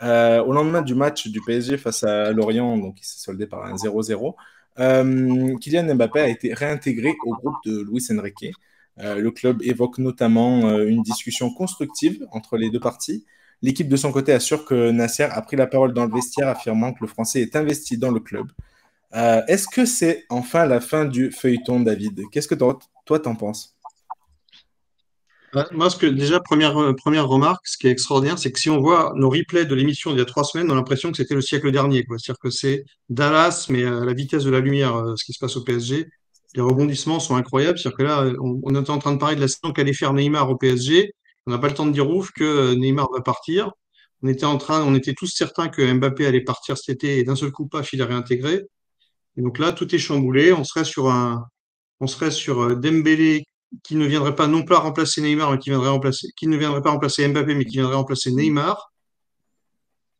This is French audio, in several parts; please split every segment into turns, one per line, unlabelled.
Au lendemain du match du PSG face à Lorient, donc il s'est soldé par un 0-0, Kylian Mbappé a été réintégré au groupe de Luis Enrique. Le club évoque notamment une discussion constructive entre les deux parties. L'équipe de son côté assure que Nasser a pris la parole dans le vestiaire, affirmant que le Français est investi dans le club. Est-ce que c'est enfin la fin du feuilleton, David? Qu'est-ce que toi t'en penses?
Ouais, moi, déjà, première remarque, ce qui est extraordinaire, c'est que si on voit nos replays de l'émission d'il y a 3 semaines, on a l'impression que c'était le siècle dernier, quoi. C'est-à-dire que c'est Dallas, mais à la vitesse de la lumière, ce qui se passe au PSG. Les rebondissements sont incroyables. C'est-à-dire que là, on était en train de parler de la saison qu'allait faire Neymar au PSG. On n'a pas le temps de dire ouf que Neymar va partir. On était tous certains que Mbappé allait partir cet été et d'un seul coup, paf, il est réintégré. Et donc là, tout est chamboulé. On serait sur Dembélé qui ne viendrait pas non pas remplacer Neymar, mais qui ne viendrait pas remplacer Mbappé, mais qui viendrait remplacer Neymar.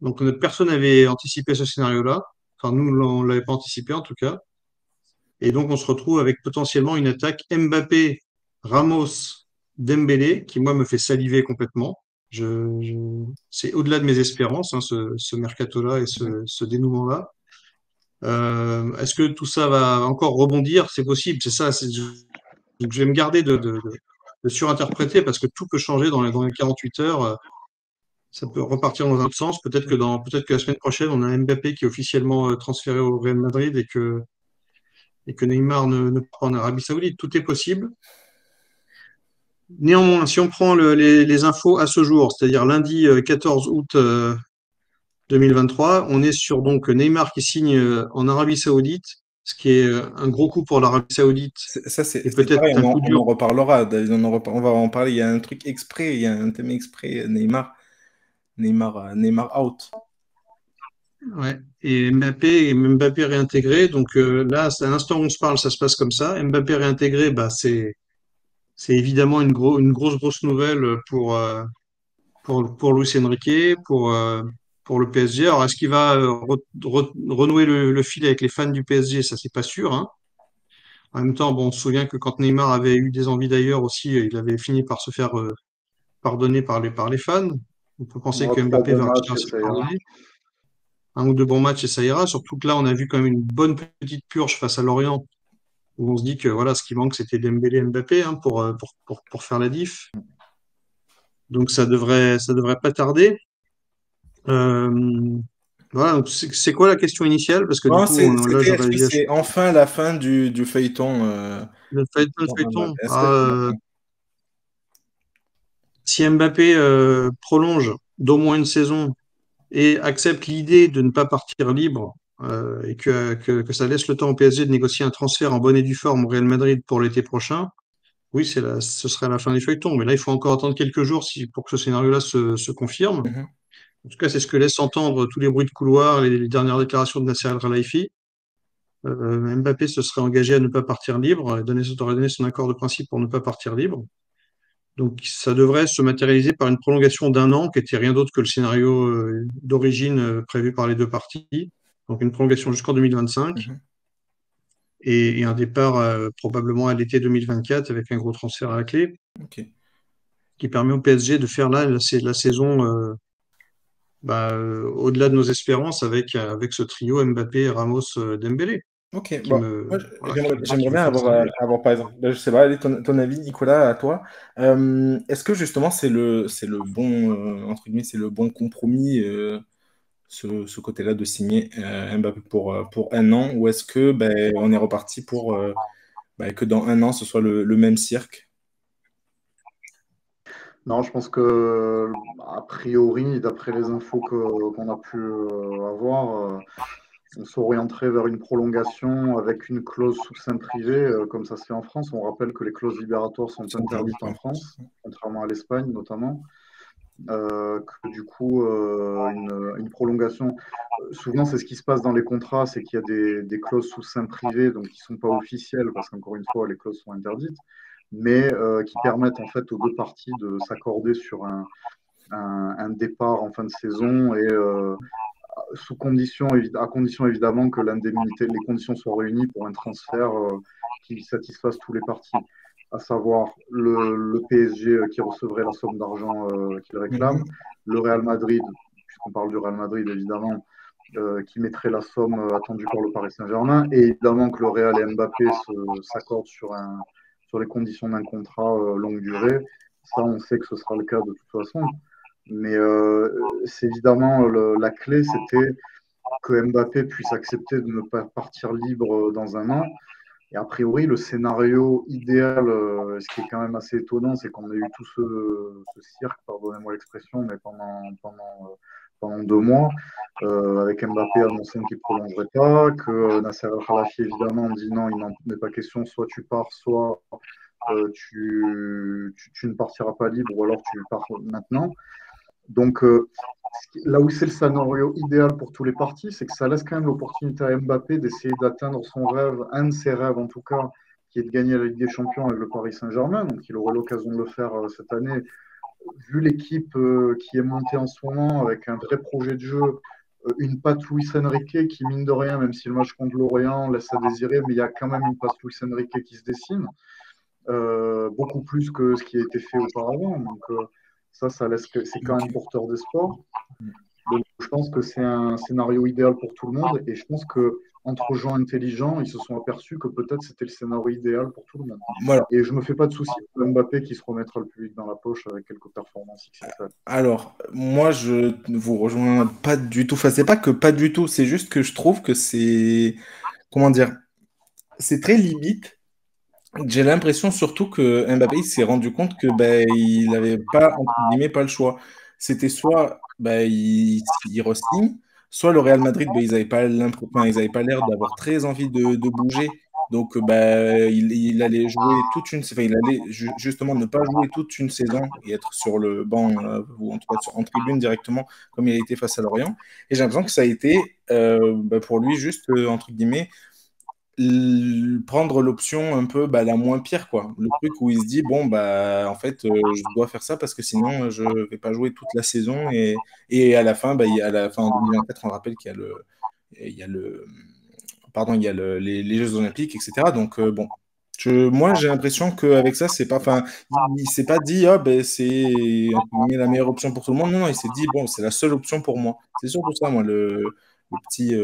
Donc personne n'avait anticipé ce scénario-là. Enfin, nous, on ne l'avait pas anticipé en tout cas. Et donc on se retrouve avec potentiellement une attaque Mbappé, Ramos, Dembélé, qui moi me fait saliver complètement. C'est au-delà de mes espérances, hein, ce mercato-là et ce dénouement-là. Est-ce que tout ça va encore rebondir? C'est possible, c'est ça. Donc, je vais me garder de surinterpréter parce que tout peut changer dans les 48 heures. Ça peut repartir dans un autre sens. Peut-être que la semaine prochaine, on a un Mbappé qui est officiellement transféré au Real Madrid et que Neymar ne part pas en Arabie Saoudite. Tout est possible. Néanmoins, si on prend les infos à ce jour, c'est-à-dire lundi 14 août 2023, on est sur donc Neymar qui signe en Arabie Saoudite, ce qui est un gros coup pour l'Arabie Saoudite
Ça, c'est
et
c'est pareil,
peut-être un coup
on
dur.
en reparlera, David, on va en parler. Il y a un truc exprès, il y a un thème exprès, Neymar out.
Ouais. Et Mbappé réintégré. Donc là, à l'instant où on se parle, ça se passe comme ça. Mbappé réintégré, bah c'est évidemment une grosse nouvelle pour Luis Enrique, pour le PSG. Alors est-ce qu'il va renouer le fil avec les fans du PSG? Ça, c'est pas sûr, hein. En même temps, bon, on se souvient que quand Neymar avait eu des envies d'ailleurs aussi, il avait fini par se faire pardonner par les fans. On peut penser
Moi,
que
trois
Mbappé
bons
va réussir
matchs
à
et
se
ça ira.
pardonner. Un ou deux bons matchs et ça ira. Surtout que là, on a vu quand même une bonne petite purge face à Lorient où on se dit que voilà, ce qui manque, c'était Dembélé et Mbappé, hein, pour faire la diff. Donc ça devrait pas tarder. Euh, voilà, donc c'est quoi la question initiale? Parce que du
Non,
coup, là,
c'était, est-ce
j'aurais
que
dit
c'est enfin la fin du feuilleton
le feuilleton.
Est-ce que c'est la fin?
Si Mbappé prolonge d'au moins une saison et accepte l'idée de ne pas partir libre et que ça laisse le temps au PSG de négocier un transfert en bonne et due forme au Real Madrid pour l'été prochain, oui, ce serait la fin du feuilleton. Mais là, il faut encore attendre quelques jours pour que ce scénario-là se confirme.
Mhm.
En tout cas, c'est ce que laissent entendre tous les bruits de couloir, les dernières déclarations de Nasser Al-Khelaifi. Mbappé se serait engagé à ne pas partir libre, aurait donné son accord de principe pour ne pas partir libre. Donc, ça devrait se matérialiser par une prolongation d'un an, qui était rien d'autre que le scénario d'origine prévu par les deux parties. Donc, une prolongation jusqu'en 2025
Mhm.
et un départ probablement à l'été 2024 avec un gros transfert à la clé,
Ok.
qui permet au PSG de faire là la saison au-delà de nos espérances avec ce trio Mbappé, Ramos, Dembélé,
Ok,
qui
bon,
me,
moi
voilà, qui
j'aimerais
me
bien
fait saliver.
avoir, par exemple, là, je sais pas, allez, ton avis, Nicolas, à toi. Est-ce que justement c'est le bon, entre guillemets, c'est le bon compromis, ce côté-là de signer Mbappé pour un an, ou est-ce que ben, on est reparti pour ben, que dans un an ce soit le même cirque?
Non, je pense que, a priori, d'après les infos qu'on a pu avoir, on s'orienterait vers une prolongation avec une clause sous seing privé, comme ça se fait en France. On rappelle que les clauses libératoires sont
Sont interdites
interdites en
en France.
France, contrairement à l'Espagne notamment. Que du coup, une prolongation, souvent c'est ce qui se passe dans les contrats, c'est qu'il y a des clauses sous seing privé, donc qui ne sont pas officielles, parce qu'encore une fois, les clauses sont interdites, mais qui permettent en fait aux deux parties de s'accorder sur un départ en fin de saison et à condition évidemment que l'indemnité, les conditions soient réunies pour un transfert qui satisfasse tous les partis, à savoir le PSG qui recevrait la somme d'argent qu'il réclame,
Mhm.
le Real Madrid, puisqu'on parle du Real Madrid évidemment, qui mettrait la somme attendue par le Paris Saint-Germain, et évidemment que le Real et Mbappé s'accordent sur les conditions d'un contrat longue durée. Ça, on sait que ce sera le cas de toute façon. Mais c'est évidemment la clé, c'était que Mbappé puisse accepter de ne pas partir libre dans un an. Et a priori, le scénario idéal, ce qui est quand même assez étonnant, c'est qu'on a eu tout ce cirque, pardonnez-moi l'expression, mais pendant 2 mois, avec Mbappé annonçant qu'il ne prolongerait pas, que Nasser Al-Khelaifi, évidemment, dit non, il n'en est pas question, soit tu pars, soit tu ne partiras pas libre, ou alors tu pars maintenant. Donc, là où c'est le scénario idéal pour tous les partis, c'est que ça laisse quand même l'opportunité à Mbappé d'essayer d'atteindre son rêve, un de ses rêves en tout cas, qui est de gagner la Ligue des Champions avec le Paris Saint-Germain. Donc, il aura l'occasion de le faire cette année. Vu l'équipe qui est montée en ce moment, avec un vrai projet de jeu, une patte Luis Enrique qui, mine de rien, même si le match contre l'Orient laisse à désirer, mais il y a quand même une patte Luis Enrique qui se dessine, beaucoup plus que ce qui a été fait auparavant. Donc, ça laisse que c'est quand même porteur d'espoir. Donc, je pense que c'est un scénario idéal pour tout le monde. Et je pense que entre gens intelligents, ils se sont aperçus que peut-être c'était le scénario idéal pour tout le monde.
Voilà.
Et je me fais pas de soucis pour Mbappé qui se remettra le plus vite dans la poche avec quelques performances XXL.
Alors, moi, je ne vous rejoins pas du tout. Enfin, c'est pas que pas du tout, c'est juste que je trouve que c'est, comment dire, c'est très limite. J'ai l'impression surtout que Mbappé il s'est rendu compte que il n'avait pas, entre guillemets, pas le choix. C'était soit il re-signe, soit le Real Madrid, ils n'avaient pas ils avaient pas l'air d'avoir très envie de bouger. Donc il allait jouer toute une, enfin, il allait justement ne pas jouer toute une saison et être sur le banc ou en tout cas en tribune directement comme il a été face à Lorient. Et j'ai l'impression que ça a été pour lui juste entre guillemets prendre l'option un peu la moins pire, quoi. Le truc où il se dit, bon, en fait, je dois faire ça parce que sinon, je vais pas jouer toute la saison. Et à la fin, à la fin, en 2024, on rappelle qu'il y a pardon, il y a les Jeux Olympiques, etc. Donc, bon. Moi, j'ai l'impression qu'avec ça, c'est pas, enfin, il s'est pas dit, ah, c'est entre guillemets, la meilleure option pour tout le monde. Non, non, il s'est dit, bon, c'est la seule option pour moi. C'est surtout ça, moi, le petit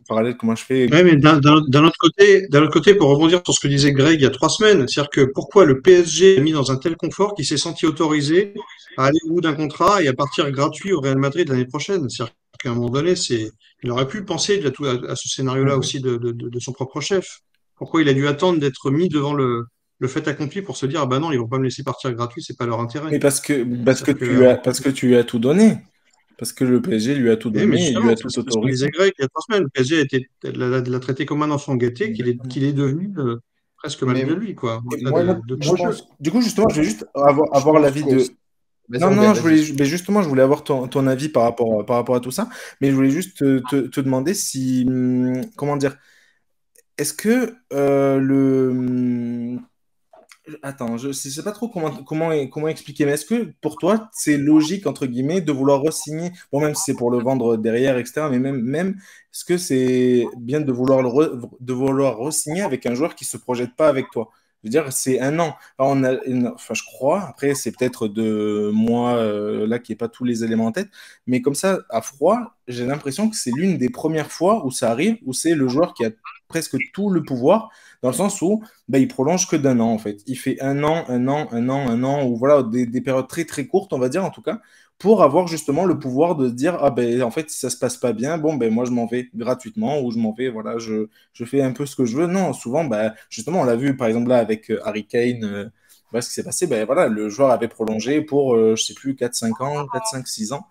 parallèle, comment je fais.
Ouais, mais d'un autre côté, pour rebondir sur ce que disait Greg il y a 3 semaines, c'est-à-dire que pourquoi le PSG est mis dans un tel confort qu'il s'est senti autorisé à aller au bout d'un contrat et à partir gratuit au Real Madrid l'année prochaine? C'est-à-dire qu'à un moment donné, il aurait pu penser à ce scénario-là aussi de son propre chef. Pourquoi il a dû attendre d'être mis devant le fait accompli pour se dire, ah ben non, ils vont pas me laisser partir gratuit, c'est pas leur intérêt.
Mais parce que
C'est-à-dire que,
tu lui as tout donné. Parce que le PSG lui a tout
oui, mais
donné et lui
justement,
a
c'est
tout
ce que
autorisé.
disait Greg il y a 3 semaines. Le PSG l'a traité comme un enfant gâté qu'il est devenu presque
Mais
malgré lui, quoi.
Et
Au-delà
moi,
de
moi,
tout.
je pense,
du coup, justement, je vais juste
je
avoir
pense
l'avis
qu'au...
de.
Vas-y,
Non,
Robert,
non,
vas-y.
justement, je voulais avoir ton avis par rapport à tout ça. Mais je voulais juste te demander si. Comment dire? Est-ce que Attends, je ne sais pas trop comment expliquer, mais est-ce que pour toi, c'est logique, entre guillemets, de vouloir re-signer, bon, même si c'est pour le vendre derrière, etc., mais même est-ce que c'est bien de de vouloir re-signer avec un joueur qui ne se projette pas avec toi? Je veux dire, c'est un an. Alors, enfin, je crois, après, c'est peut-être de moi, là, qui n'ai pas tous les éléments en tête, mais comme ça, à froid, j'ai l'impression que c'est l'une des premières fois où ça arrive, où c'est le joueur qui a presque tout le pouvoir, dans le sens où il prolonge que d'un an, en fait. Il fait un an, un an, un an, un an, ou voilà, des périodes très, très courtes, on va dire, en tout cas, pour avoir justement le pouvoir de se dire, ah en fait, si ça se passe pas bien, bon, moi, je m'en vais gratuitement, ou je m'en vais, voilà, je fais un peu ce que je veux. Non, souvent, justement, on l'a vu, par exemple, là, avec Harry Kane, voilà ce qui s'est passé, voilà, le joueur avait prolongé pour, je sais plus, 4 5 ans, 4 5 6 ans.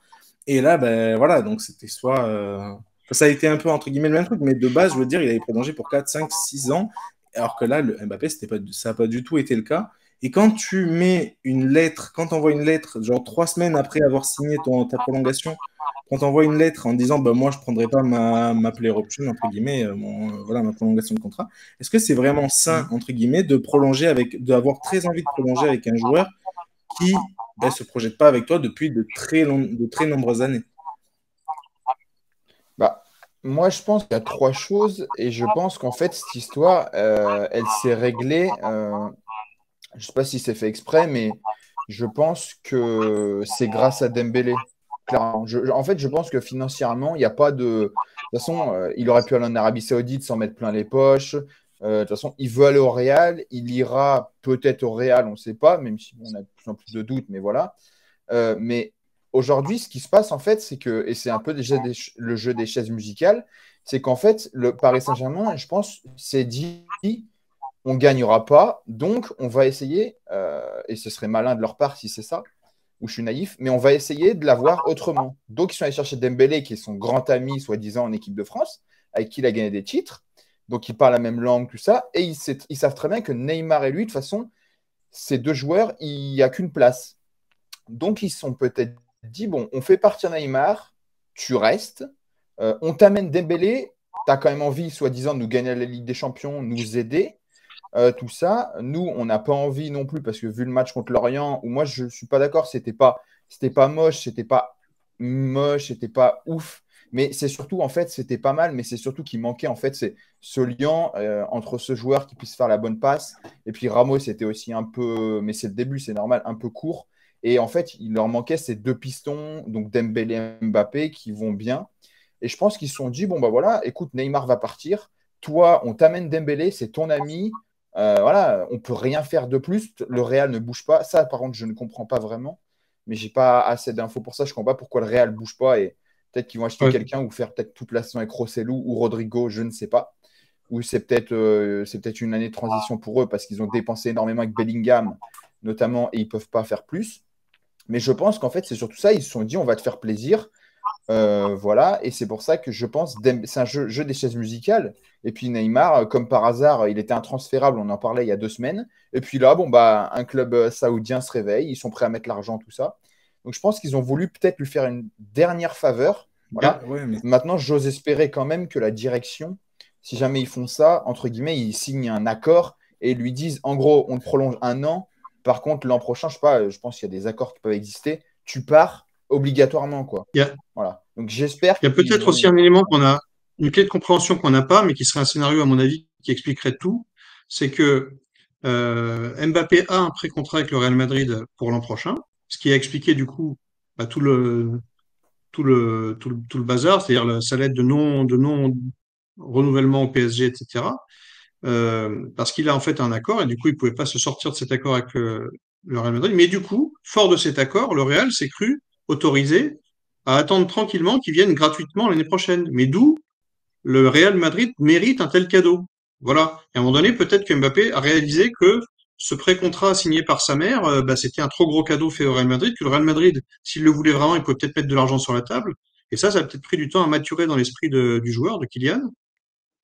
Et là, voilà, donc c'était soit... ça a été un peu, entre guillemets, le même truc, mais de base, je veux dire, il avait prolongé pour 4 5 6 ans, alors que là, le Mbappé, ça n'a pas du tout été le cas. Et quand tu mets une lettre, quand tu envoies une lettre, genre 3 semaines après avoir signé ta prolongation, quand tu envoies une lettre en disant moi, je ne prendrai pas ma player option, entre guillemets, voilà, ma prolongation de contrat, est-ce que c'est vraiment sain, entre guillemets, d'avoir très envie de prolonger avec un joueur qui ne se projette pas avec toi depuis de très nombreuses années?
Bah, moi, je pense qu'il y a trois choses et je pense qu'en fait, cette histoire, elle s'est réglée. Je ne sais pas si c'est fait exprès, mais je pense que c'est grâce à Dembélé. clairement. En fait, je pense que financièrement, il n'y a pas de. De toute façon, il aurait pu aller en Arabie Saoudite sans mettre plein les poches. De toute façon, il veut aller au Real. Il ira peut-être au Real, on ne sait pas, même si on a de plus en plus de doutes, mais voilà. Mais aujourd'hui, ce qui se passe, en fait, c'est que, et c'est un peu déjà le jeu des chaises musicales, c'est qu'en fait, le Paris Saint-Germain, je pense, s'est dit, on ne gagnera pas, donc on va essayer, et ce serait malin de leur part si c'est ça, ou je suis naïf, mais on va essayer de l'avoir autrement. Donc, ils sont allés chercher Dembélé, qui est son grand ami, soi-disant, en équipe de France, avec qui il a gagné des titres. Donc, ils parlent la même langue, tout ça. Et ils savent très bien que Neymar et lui, de toute façon, ces deux joueurs, il n'y a qu'une place. Donc, ils se sont peut-être dit, bon, on fait partir Neymar, tu restes, on t'amène Dembélé, tu as quand même envie, soi-disant, de nous gagner la Ligue des Champions, nous aider. Tout ça, nous, on n'a pas envie non plus parce que vu le match contre Lorient, où moi je ne suis pas d'accord, c'était pas moche, c'était pas ouf, mais c'est surtout en fait c'était pas mal, mais c'est surtout qu'il manquait en fait c'est ce lien entre ce joueur qui puisse faire la bonne passe et puis Ramos c'était aussi un peu, mais c'est le début, c'est normal, un peu court et en fait il leur manquait ces deux pistons donc Dembélé et Mbappé qui vont bien et je pense qu'ils se sont dit bon bah voilà, écoute Neymar va partir, toi on t'amène Dembélé, c'est ton ami. Voilà, on peut rien faire de plus. Le Real ne bouge pas. Ça, par contre, je ne comprends pas vraiment. Mais j'ai pas assez d'infos pour ça. Je ne comprends pas pourquoi le Real ne bouge pas. Et peut-être qu'ils vont acheter quelqu'un ou faire peut-être toute la saison avec Rossellou ou Rodrigo, je ne sais pas. Ou c'est peut-être une année de transition pour eux parce qu'ils ont dépensé énormément avec Bellingham, notamment, et ils ne peuvent pas faire plus. Mais je pense qu'en fait, c'est surtout ça. Ils se sont dit, on va te faire plaisir. Voilà, et c'est pour ça que je pense c'est un jeu des chaises musicales. Et puis Neymar, comme par hasard, il était intransférable, on en parlait il y a 2 semaines. Et puis là, bon, bah, un club saoudien se réveille, ils sont prêts à mettre l'argent, tout ça. Donc je pense qu'ils ont voulu peut-être lui faire une dernière faveur. Voilà.
Ouais, mais...
Maintenant, j'ose espérer quand même que la direction, si jamais ils font ça, entre guillemets, ils signent un accord et lui disent, en gros, on te prolonge 1 an. Par contre, l'an prochain, je sais pas, je pense qu'il y a des accords qui peuvent exister. Tu pars obligatoirement, quoi. Voilà. Donc j'espère.
Il y a peut-être aussi un élément une clé de compréhension qu'on n'a pas, mais qui serait un scénario, à mon avis, qui expliquerait tout. C'est que Mbappé a un pré-contrat avec le Real Madrid pour l'an prochain, ce qui a expliqué du coup bah, tout le bazar, c'est-à-dire sa lettre de non renouvellement au PSG, etc. Parce qu'il a en fait un accord et du coup il pouvait pas se sortir de cet accord avec le Real Madrid. Mais du coup, fort de cet accord, le Real s'est cru autorisé à attendre tranquillement qu'il vienne gratuitement l'année prochaine. Mais d'où le Real Madrid mérite un tel cadeau. Voilà. Et à un moment donné, peut-être que Mbappé a réalisé que ce pré-contrat signé par sa mère, bah, c'était un trop gros cadeau fait au Real Madrid, que le Real Madrid, s'il le voulait vraiment, il pouvait peut-être mettre de l'argent sur la table. Et ça a peut-être pris du temps à maturer dans l'esprit du joueur, de Kylian.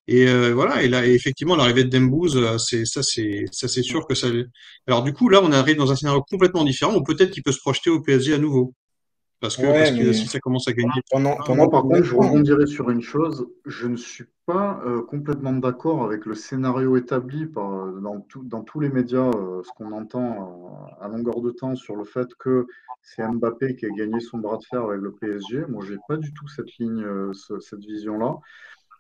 Et voilà, et là, et effectivement, l'arrivée de Dembouz, c'est sûr que ça. Alors du coup, là, on arrive dans un scénario complètement différent, où peut-être qu'il peut se projeter au PSG à nouveau, parce
Ouais,
que
mais
si ça commence à gagner.
Moi, par contre, je rebondirai sur une chose. Je ne suis pas complètement d'accord avec le scénario établi dans tous les médias, ce qu'on entend à longueur de temps sur le fait que c'est Mbappé qui a gagné son bras de fer avec le PSG. Moi, j'ai pas du tout cette ligne, cette vision-là.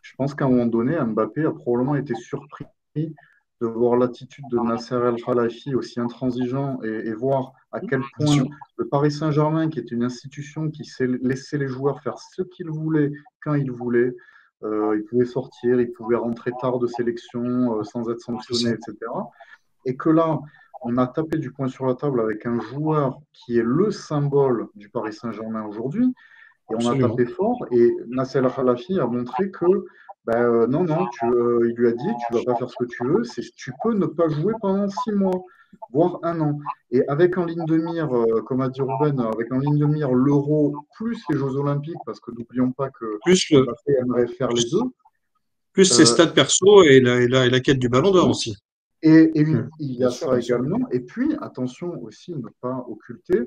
Je pense qu'à un moment donné, Mbappé a probablement été surpris de voir l'attitude de Nasser El-Khelaïfi aussi intransigeant et voir à quel point le Paris Saint-Germain, qui est une institution qui sait laisser les joueurs faire ce qu'ils voulaient quand ils voulaient, ils pouvaient sortir, ils pouvaient rentrer tard de sélection sans être sanctionnés, etc. Et que là, on a tapé du poing sur la table avec un joueur qui est le symbole du Paris Saint-Germain aujourd'hui. Et on a tapé fort. Et Nasser El-Khelaïfi a montré que non, il lui a dit, tu vas pas faire ce que tu veux, tu peux ne pas jouer pendant 6 mois, voire 1 an. Et avec en ligne de mire, comme a dit Ruben, avec en ligne de mire l'Euro plus les Jeux Olympiques, parce que n'oublions pas que Mbappé aimerait faire les deux.
Plus ses stades perso et la quête du Ballon d'Or aussi.
Et il y a ça également. Et puis, attention aussi, ne pas occulter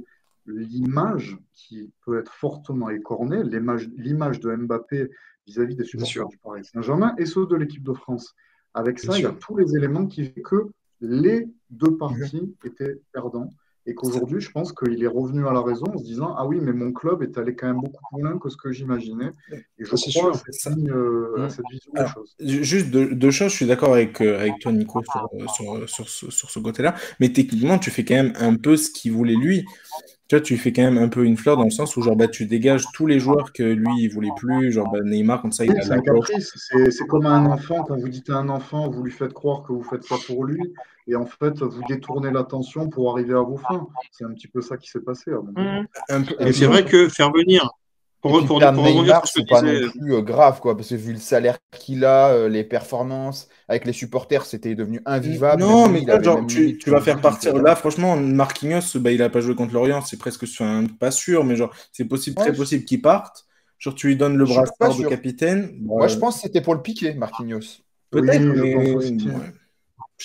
l'image qui peut être fortement écornée, l'image de Mbappé vis-à-vis des supporters du Paris Saint-Germain et ceux de l'équipe de France. Avec ça, il y a tous les éléments qui font que les deux parties étaient perdants et qu'aujourd'hui, je pense qu'il est revenu à la raison en se disant « Ah oui, mais mon club est allé quand même beaucoup plus loin que ce que j'imaginais. » Et je crois à cette vision des choses.
Juste deux choses, je suis d'accord avec toi, Nico, sur ce côté-là. Mais techniquement, tu fais quand même un peu ce qu'il voulait lui. tu vois, tu lui fais quand même un peu une fleur dans le sens où genre, bah, tu dégages tous les joueurs que lui, il voulait plus. Genre bah, Neymar, comme ça, il
Oui,
a
c'est
la
un
coche.
caprice. C'est comme un enfant, quand vous dites à un enfant, vous lui faites croire que vous faites ça pour lui, et en fait, vous détournez l'attention pour arriver à vos fins. C'est un petit peu ça qui s'est passé, à mon avis.
Un peu,
Et
Mais
un
c'est
puis,
peu.
vrai que faire venir,
et puis
pour
perdre
rebondir
Neymar,
sur ce
c'est
que
pas non
disait,
plus grave, quoi, parce que vu le salaire qu'il a, les performances avec les supporters, c'était devenu invivable. Même
Non, mais
lui,
tu
il
vois,
avait
genre,
même limite
tu vas
plus
faire
envie, donc
partir.
voilà.
Là, franchement, Marquinhos, bah, il a pas joué contre l'Orient. C'est presque enfin, pas sûr, mais genre, c'est possible,
Ouais,
très possible qu'il parte. Genre, tu lui donnes le
je suis pas
brassard de
sûr.
capitaine.
Moi,
Bon,
je pense que c'était pour le piquer, Marquinhos.
Oui,
peut-être,
je pense
mais
aussi.
ouais.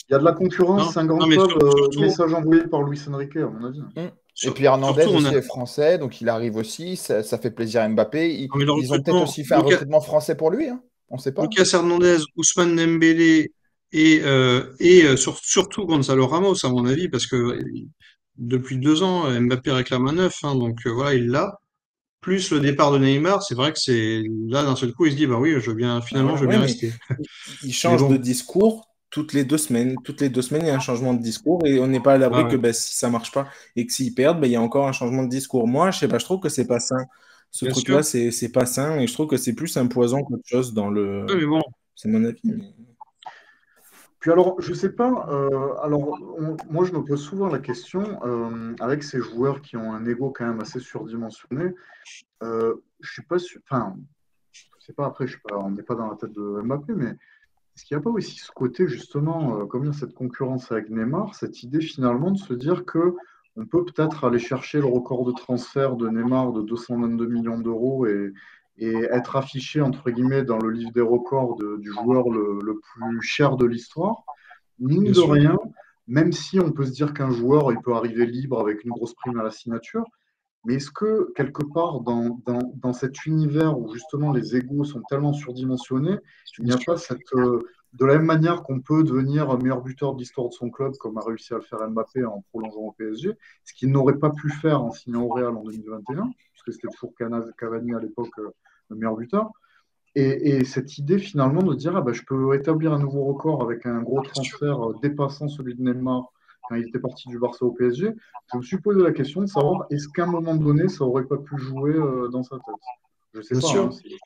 Il y a de la concurrence,
non,
c'est un grand
non, mais
club.
surtout,
Message envoyé par Luis Enrique, à mon avis.
Mm. Et puis Hernandez
surtout, on a,
aussi est français, donc il arrive aussi, ça fait plaisir à Mbappé.
non, mais le
Ils ont peut-être
recrutement,
aussi fait un recrutement français pour lui, hein. On ne sait pas.
Lucas Hernandez, Ousmane Dembélé surtout Gonzalo Ramos, à mon avis, parce que depuis 2 ans, Mbappé réclame un neuf, hein, donc voilà, il l'a. Plus le départ de Neymar, c'est vrai que c'est là d'un seul coup, il se dit bah oui,
Ah,
je
voilà,
veux
ouais,
bien
mais
rester.
il
Mais
change de
bon,
discours toutes les 2 semaines. Toutes les 2 semaines, il y a un changement de discours et on n'est pas à
ah
l'abri que
ouais,
bah, si ça marche pas et que s'ils perdent, bah, il y a encore un changement de discours. Moi, je sais pas, je trouve que c'est pas sain. Ce
bien
truc-là,
sûr.
c'est pas sain et je trouve que c'est plus un poison qu'autre chose dans le.
Ouais, mais bon,
C'est mon avis. Mais...
Puis alors, je sais pas, moi je me pose souvent la question, avec ces joueurs qui ont un ego quand même assez surdimensionné, je suis pas sûr, enfin, je sais pas, après, je sais pas, on n'est pas dans la tête de Mbappé, mais est-ce qu'il n'y a pas aussi ce côté, justement, comme il y a cette concurrence avec Neymar, cette idée finalement de se dire que on peut peut-être aller chercher le record de transfert de Neymar de 222 millions d'euros et être affiché, entre guillemets, dans le livre des records du joueur le plus cher de l'histoire? Mine
bien
de
sûr.
rien, même si on peut se dire qu'un joueur, il peut arriver libre avec une grosse prime à la signature, mais est-ce que quelque part dans cet univers où justement les égos sont tellement surdimensionnés, il n'y
Bien
a
sûr.
pas de la même manière qu'on peut devenir meilleur buteur de l'histoire de son club, comme a réussi à le faire Mbappé en prolongeant au PSG, ce qu'il n'aurait pas pu faire en signant au Real en 2021, puisque c'était toujours Cavani à l'époque le meilleur buteur. Et cette idée finalement de dire ah bah, je peux établir un nouveau record avec un gros
Bien sûr.
transfert dépassant celui de Neymar quand il était parti du Barça au PSG, je me suis posé la question de savoir est-ce qu'à un moment donné ça aurait pas pu jouer dans sa tête. Je sais
Bien
pas, hein,
sûr.
c'est une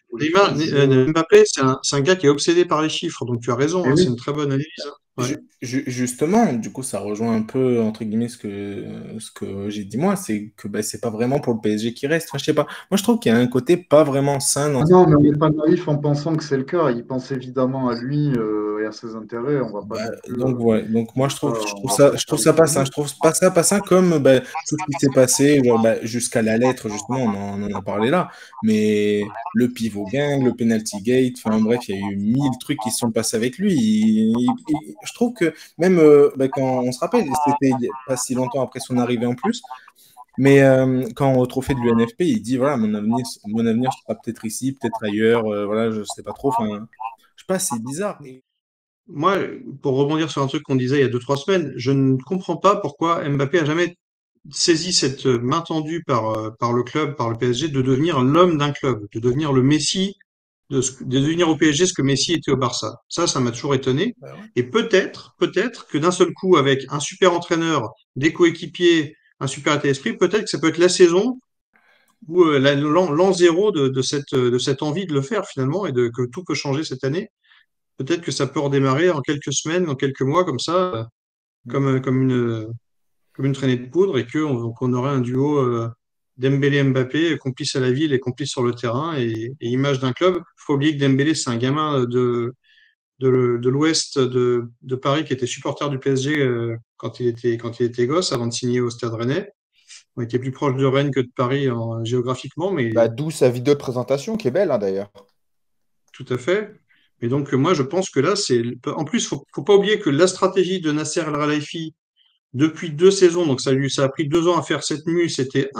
supposition, mais
Mbappé, c'est un gars qui est obsédé par les chiffres, donc tu as raison,
et
hein, c'est
oui,
une très bonne analyse, hein. Ouais.
Justement, du coup, ça rejoint un peu, entre guillemets, ce que j'ai dit moi, c'est que bah, c'est pas vraiment pour le PSG qui reste. Enfin, je sais pas. Moi, je trouve qu'il y a un côté pas vraiment sain dans
ah
cette
non, mais on
idée.
n'est pas naïf en pensant que c'est le cas. Il pense évidemment à lui et à ses intérêts. On va pas
Bah,
non plus,
donc, ouais. Donc, moi,
on va pas
je
faire
trouve
le
ça pas sain.
criminel.
Je trouve pas ça pas sain comme bah, tout ce qui s'est passé genre, bah, jusqu'à la lettre, justement, on en a parlé là. Mais le pivot gang, le penalty gate, enfin, bref, il y a eu 1000 trucs qui se sont passés avec lui. Je trouve que même bah, quand on se rappelle, c'était il y a pas si longtemps après son arrivée en plus, mais quand au trophée de l'UNFP, il dit voilà, mon avenir sera peut-être ici, peut-être ailleurs, voilà, je sais pas trop. Enfin, je sais pas, c'est bizarre.
Moi, pour rebondir sur un truc qu'on disait il y a 2, 3 semaines, je ne comprends pas pourquoi Mbappé a jamais saisi cette main tendue par le club, par le PSG, de devenir l'homme d'un club, de devenir le Messi, de devenir au PSG ce que Messi était au Barça. Ça m'a toujours étonné.
Bah ouais.
Et peut-être que d'un seul coup, avec un super entraîneur, des coéquipiers, un super état d'esprit, peut-être que ça peut être la saison où l'an zéro de cette envie de le faire finalement et que tout peut changer cette année. Peut-être que ça peut redémarrer en quelques semaines, en quelques mois, comme ça, comme une traînée de poudre, et qu'on aurait un duo Dembélé-Mbappé, complice à la ville et complice sur le terrain, et image d'un club. Faut oublier que Dembélé, c'est un gamin de l'ouest de Paris qui était supporter du PSG quand il était gosse, avant de signer au Stade Rennais. On était plus proche de Rennes que de Paris géographiquement,
Bah,
mais
d'où sa vidéo de présentation qui est belle, hein, d'ailleurs.
tout à fait. Mais donc, moi, je pense que là, en plus, faut pas oublier que la stratégie de Nasser El Khelaifi depuis 2 saisons, donc ça a pris 2 ans à faire cette mue, c'était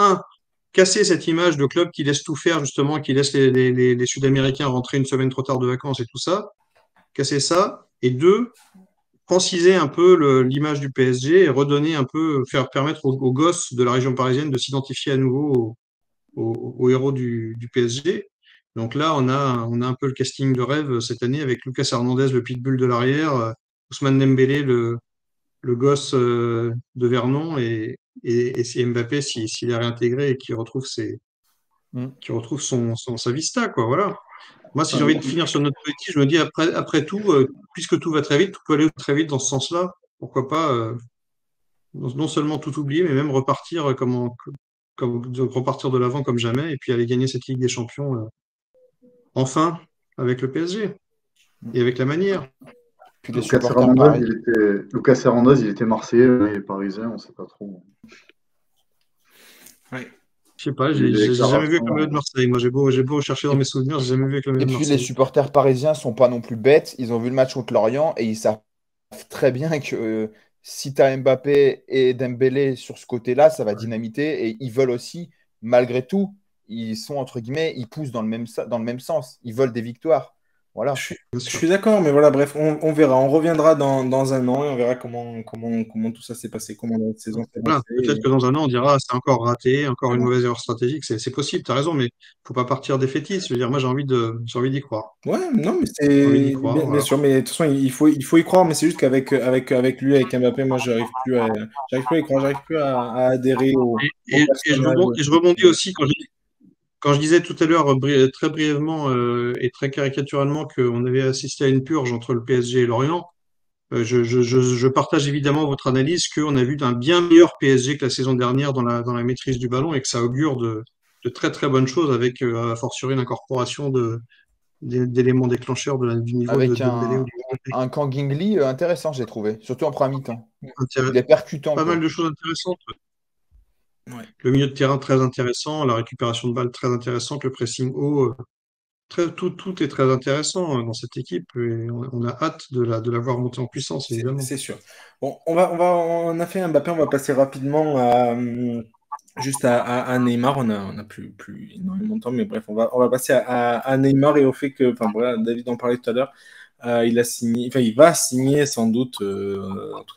casser cette image de club qui laisse tout faire, justement, qui laisse les Sud-Américains rentrer une semaine trop tard de vacances et tout ça, casser ça, et deux, franciser un peu l'image du PSG et redonner un peu, faire permettre aux gosses de la région parisienne de s'identifier à nouveau aux héros du PSG. Donc là, on a un peu le casting de rêve cette année avec Lucas Hernandez, le pitbull de l'arrière, Ousmane Dembélé, le gosse de Vernon, Et si Mbappé, s'il est réintégré et qu'il retrouve sa vista, quoi, voilà. Moi, si j'ai envie de finir sur notre politique, je me dis, après tout, puisque tout va très vite, tout peut aller très vite dans ce sens-là. Pourquoi pas, non seulement tout oublier, mais même repartir repartir de l'avant comme jamais, et puis aller gagner cette Ligue des Champions, enfin, avec le PSG, et avec la manière.
Puis les supporters pareil.
Lucas Hernandez, il était marseillais, il est parisien, on ne sait pas trop.
Ouais.
Je sais pas, j'ai jamais vu avec le maillot de Marseille. Moi, j'ai beau chercher dans mes souvenirs, j'ai jamais vu avec le maillot de Marseille.
Et puis les supporters parisiens sont pas non plus bêtes. Ils ont vu le match contre Lorient et ils savent très bien que si tu as Mbappé et Dembélé sur ce côté-là, ça va dynamiter. Et ils veulent aussi, malgré tout, ils sont entre guillemets, ils poussent dans le même sens. Ils veulent des victoires. Voilà.
Je suis d'accord, mais voilà, bref, on verra. On reviendra dans un an et on verra comment tout ça s'est passé, comment la saison s'est
Voilà,
passée.
peut-être que dans un an, on dira c'est encore raté, encore une mauvaise erreur stratégique. C'est possible, tu as raison, mais faut pas partir défaitiste. Je veux dire, moi, j'ai envie d'y croire.
Ouais, non, mais
J'ai envie d'y
c'est
croire,
bien
voilà.
sûr, mais de toute façon, il faut y croire, mais c'est juste avec lui, avec Mbappé, moi, j'arrive plus à y croire, j'arrive plus à adhérer au
Et
personnage.
je rebondis aussi quand je disais tout à l'heure très brièvement et très caricaturalement qu'on avait assisté à une purge entre le PSG et Lorient. Je partage évidemment votre analyse qu'on a vu d'un bien meilleur PSG que la saison dernière dans la maîtrise du ballon et que ça augure de très très bonnes choses avec a fortiori l'incorporation d'éléments déclencheurs du niveau de
Avec
Dembélé ou
un Kangin Lee intéressant, j'ai trouvé, surtout en première mi-temps.
de
Il est percutant,
pas
quoi.
mal de choses intéressantes.
Ouais.
Le milieu de terrain très intéressant, la récupération de balles très intéressante, le pressing haut, tout est très intéressant dans cette équipe et on a hâte de la voir monter en puissance, évidemment.
C'est sûr. Bon, on a fait un Mbappé, on va passer rapidement juste à Neymar. On a plus énormément de temps, mais bref, on va passer à Neymar et au fait que, enfin voilà, David en parlait tout à l'heure, il va signer sans doute, en tout cas,